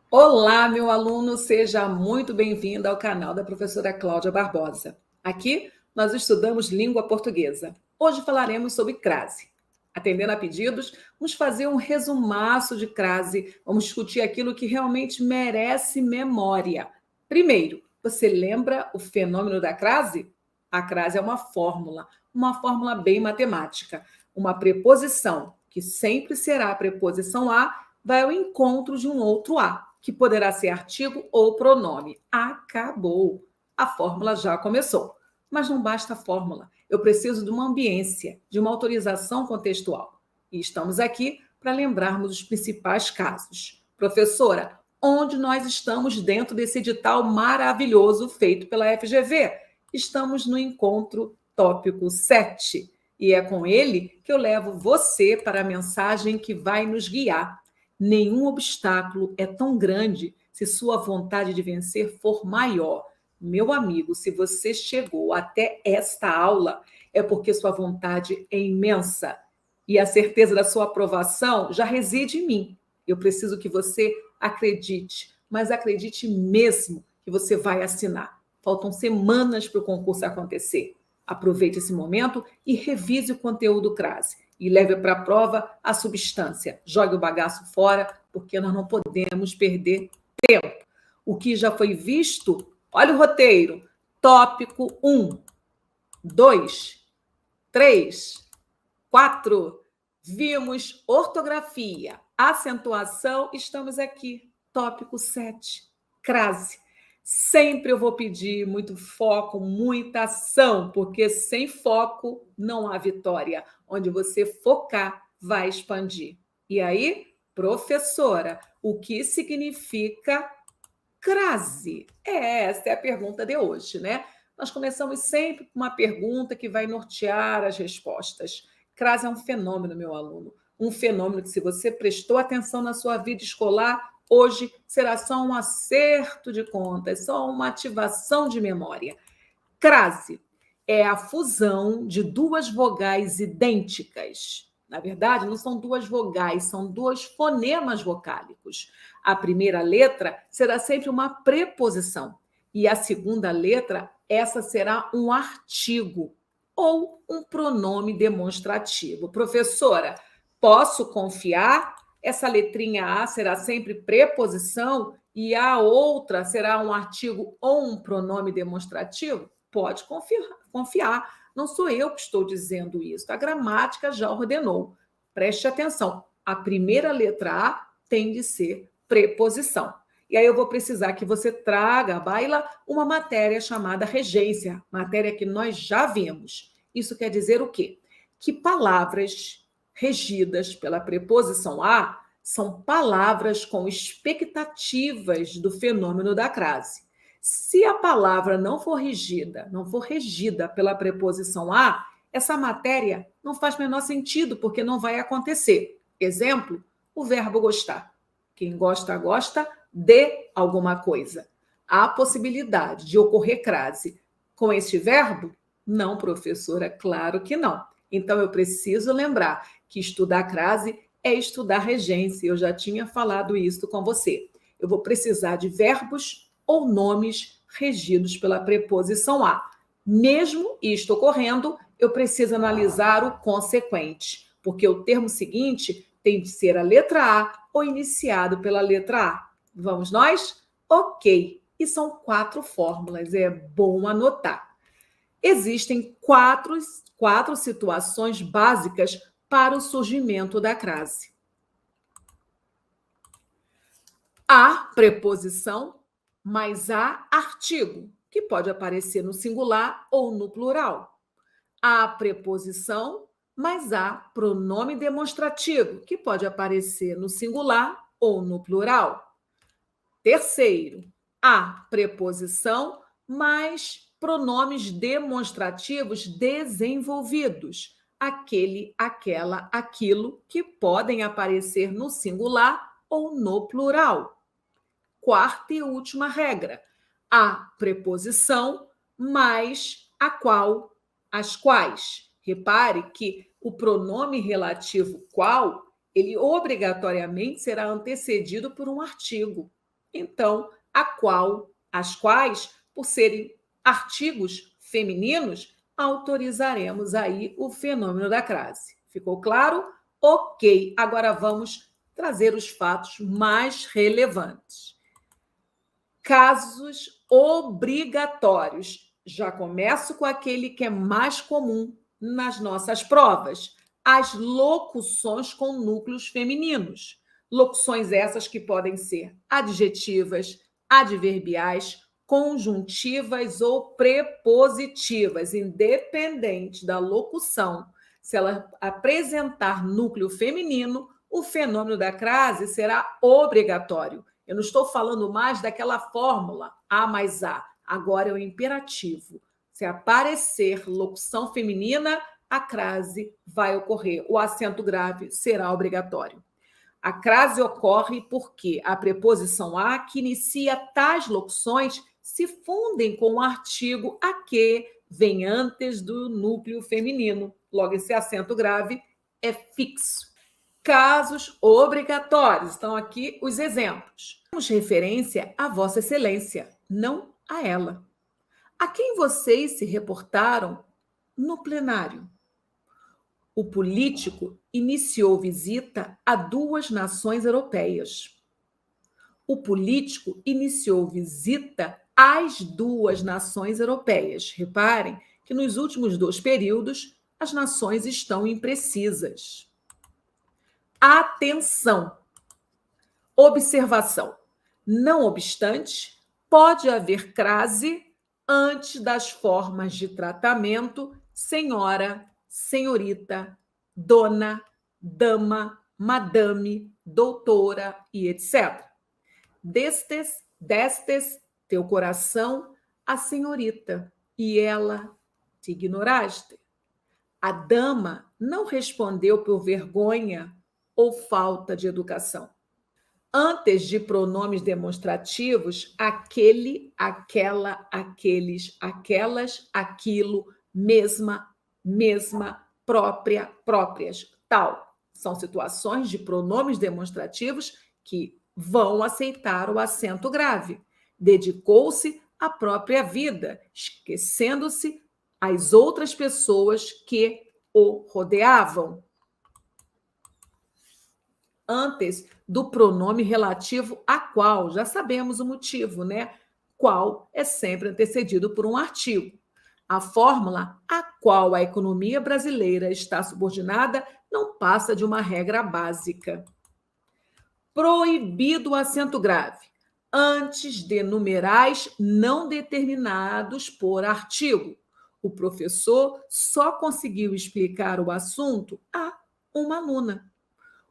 Olá, meu aluno, seja muito bem-vindo ao canal da professora Cláudia Barbosa. Aqui nós estudamos língua portuguesa. Hoje falaremos sobre crase. Atendendo a pedidos, vamos fazer um resumaço de crase, vamos discutir aquilo que realmente merece memória. Primeiro, você lembra o fenômeno da crase? A crase é uma fórmula bem matemática, uma preposição que sempre será a preposição a vai ao encontro de um outro a, que poderá ser artigo ou pronome. Acabou. A fórmula já começou. Mas não basta a fórmula. Eu preciso de uma ambiência, de uma autorização contextual. E estamos aqui para lembrarmos os principais casos. Professora, onde nós estamos dentro desse edital maravilhoso feito pela FGV? Estamos no encontro tópico 7. E é com ele que eu levo você para a mensagem que vai nos guiar. Nenhum obstáculo é tão grande se sua vontade de vencer for maior. Meu amigo, se você chegou até esta aula, é porque sua vontade é imensa e a certeza da sua aprovação já reside em mim. Eu preciso que você acredite, mas acredite mesmo que você vai assinar. Faltam semanas para o concurso acontecer. Aproveite esse momento e revise o conteúdo crase e leve para a prova a substância. Jogue o bagaço fora, porque nós não podemos perder tempo. O que já foi visto, olha o roteiro. Tópico 1, 2, 3, 4. Vimos ortografia, acentuação, estamos aqui. Tópico 7, crase. Sempre eu vou pedir muito foco, muita ação, porque sem foco não há vitória. Onde você focar, vai expandir. E aí, professora, o que significa crase? Essa é a pergunta de hoje, né? Nós começamos sempre com uma pergunta que vai nortear as respostas. Crase é um fenômeno, meu aluno. Um fenômeno que, se você prestou atenção na sua vida escolar, hoje será só um acerto de contas, só uma ativação de memória. Crase é a fusão de duas vogais idênticas. Na verdade, não são duas vogais, são dois fonemas vocálicos. A primeira letra será sempre uma preposição e a segunda letra, essa será um artigo ou um pronome demonstrativo. Professora, posso confiar? Essa letrinha A será sempre preposição e a outra será um artigo ou um pronome demonstrativo? Pode confiar. Não sou eu que estou dizendo isso. A gramática já ordenou. Preste atenção. A primeira letra A tem de ser preposição. E aí eu vou precisar que você traga à baila uma matéria chamada regência, matéria que nós já vimos. Isso quer dizer o quê? Que palavras regidas pela preposição a são palavras com expectativas do fenômeno da crase. Se a palavra não for regida pela preposição a, essa matéria não faz menor sentido, porque não vai acontecer. Exemplo, o verbo gostar. Quem gosta, gosta de alguma coisa. Há possibilidade de ocorrer crase com este verbo? Não, professora, claro que não. Então, eu preciso lembrar que estudar crase é estudar regência. Eu já tinha falado isso com você. Eu vou precisar de verbos ou nomes regidos pela preposição a. Mesmo isto ocorrendo, eu preciso analisar o consequente, porque o termo seguinte tem de ser a letra A ou iniciado pela letra A. Vamos nós? Ok. E são 4 fórmulas, é bom anotar. Existem quatro situações básicas para o surgimento da crase. A preposição mais a artigo, que pode aparecer no singular ou no plural. A preposição mais a pronome demonstrativo, que pode aparecer no singular ou no plural. Terceiro, a preposição mais pronomes demonstrativos desenvolvidos, aquele, aquela, aquilo, que podem aparecer no singular ou no plural. Quarta e última regra, a preposição mais a qual, as quais. Repare que o pronome relativo qual, ele obrigatoriamente será antecedido por um artigo. Então, as quais, por serem artigos femininos, autorizaremos aí o fenômeno da crase. Ficou claro? Ok, agora vamos trazer os fatos mais relevantes. Casos obrigatórios. Já começo com aquele que é mais comum nas nossas provas: as locuções com núcleos femininos. Locuções essas que podem ser adjetivas, adverbiais, conjuntivas ou prepositivas, independente da locução. Se ela apresentar núcleo feminino, o fenômeno da crase será obrigatório. Eu não estou falando mais daquela fórmula A mais A. Agora é o imperativo. Se aparecer locução feminina, a crase vai ocorrer. O acento grave será obrigatório. A crase ocorre porque a preposição a, que inicia tais locuções, se fundem com o artigo a que vem antes do núcleo feminino. Logo, esse acento grave é fixo. Casos obrigatórios. Estão aqui os exemplos. Temos referência a Vossa Excelência, não a ela. A quem vocês se reportaram no plenário? O político iniciou visita a 2 nações europeias. O político iniciou visita às 2 nações europeias. Reparem que nos últimos 2 períodos as nações estão imprecisas. Atenção! Observação. Não obstante, pode haver crase antes das formas de tratamento senhora, senhorita, dona, dama, madame, doutora e etc. Destes, teu coração, a senhorita, e ela te ignoraste. A dama não respondeu por vergonha ou falta de educação. Antes de pronomes demonstrativos, aquele, aquela, aqueles, aquelas, aquilo, mesma, mesma, própria, próprias, tal. São situações de pronomes demonstrativos que vão aceitar o acento grave. Dedicou-se à própria vida, esquecendo-se as outras pessoas que o rodeavam. Antes do pronome relativo a qual, já sabemos o motivo, né? Qual é sempre antecedido por um artigo. A fórmula a qual a economia brasileira está subordinada não passa de uma regra básica. Proibido o acento grave antes de numerais não determinados por artigo. O professor só conseguiu explicar o assunto a uma aluna.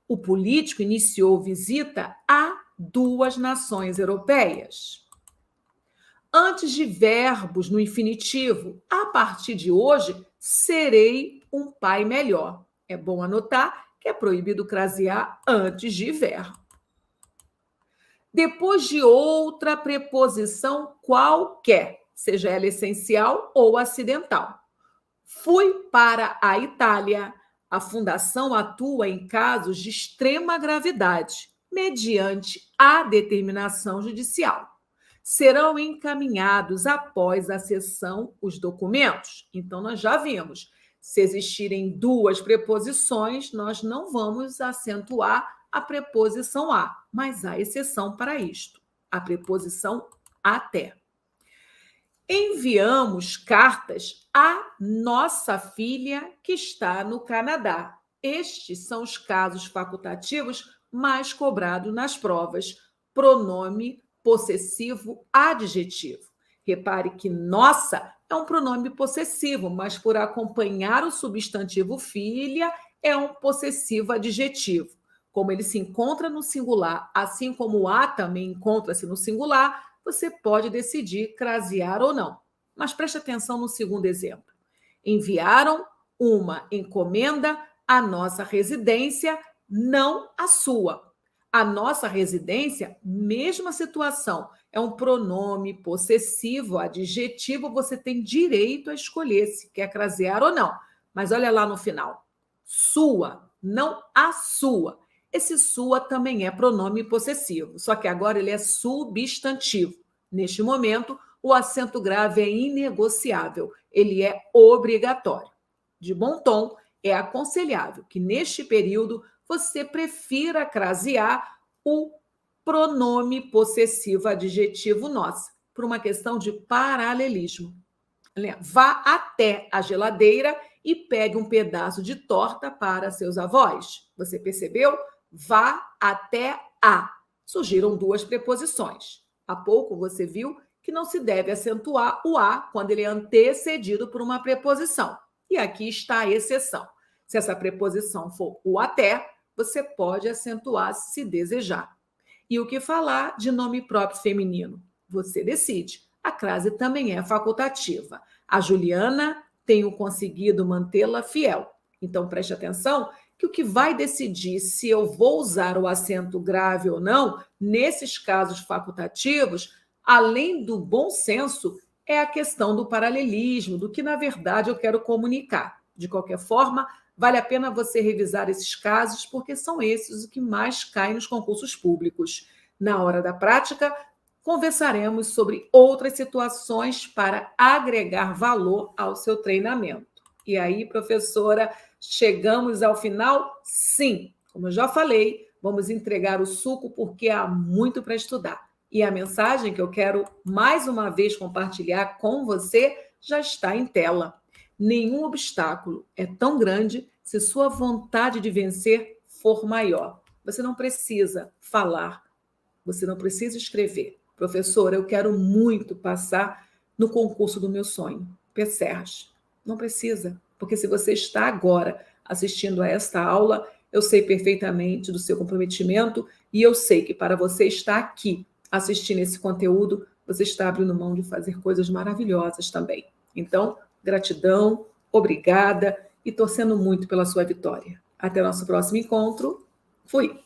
O político iniciou visita a 2 nações europeias. Antes de verbos no infinitivo, a partir de hoje, serei um pai melhor. É bom anotar que é proibido crasear antes de verbo. Depois de outra preposição qualquer, seja ela essencial ou acidental. Fui para a Itália. A Fundação atua em casos de extrema gravidade, mediante a determinação judicial. Serão encaminhados após a sessão os documentos. Então, nós já vimos, se existirem 2 preposições, nós não vamos acentuar a preposição a, mas há exceção para isto, a preposição até. Enviamos cartas à nossa filha que está no Canadá. Estes são os casos facultativos mais cobrados nas provas. Pronome possessivo adjetivo. Repare que nossa é um pronome possessivo, mas por acompanhar o substantivo filha é um possessivo adjetivo. Como ele se encontra no singular, assim como o a também encontra-se no singular, você pode decidir crasear ou não. Mas preste atenção no segundo exemplo. Enviaram uma encomenda à nossa residência, não à sua. A nossa residência, mesma situação, é um pronome possessivo, adjetivo, você tem direito a escolher se quer crasear ou não. Mas olha lá no final. Sua, não a sua. Esse sua também é pronome possessivo, só que agora ele é substantivo. Neste momento, o acento grave é inegociável, ele é obrigatório. De bom tom, é aconselhável que neste período você prefira crasear o pronome possessivo adjetivo nossa, por uma questão de paralelismo. Vá até a geladeira e pegue um pedaço de torta para seus avós. Você percebeu? Vá até a. Surgiram duas preposições. Há pouco você viu que não se deve acentuar o a quando ele é antecedido por uma preposição. E aqui está a exceção. Se essa preposição for o até, você pode acentuar se desejar. E o que falar de nome próprio feminino? Você decide. A crase também é facultativa. A Juliana, tenho conseguido mantê-la fiel. Então, preste atenção que o que vai decidir se eu vou usar o acento grave ou não, nesses casos facultativos, além do bom senso, é a questão do paralelismo, do que, na verdade, eu quero comunicar. De qualquer forma, vale a pena você revisar esses casos, porque são esses os que mais caem nos concursos públicos. Na hora da prática, conversaremos sobre outras situações para agregar valor ao seu treinamento. E aí, professora, chegamos ao final? Sim, como eu já falei, vamos entregar o suco porque há muito para estudar. E a mensagem que eu quero mais uma vez compartilhar com você já está em tela. Nenhum obstáculo é tão grande se sua vontade de vencer for maior. Você não precisa falar, você não precisa escrever. Professora, eu quero muito passar no concurso do meu sonho, PSERG. Não precisa, porque se você está agora assistindo a esta aula, eu sei perfeitamente do seu comprometimento e eu sei que para você estar aqui assistindo esse conteúdo, você está abrindo mão de fazer coisas maravilhosas também. Então, gratidão, obrigada e torcendo muito pela sua vitória. Até o nosso próximo encontro. Fui!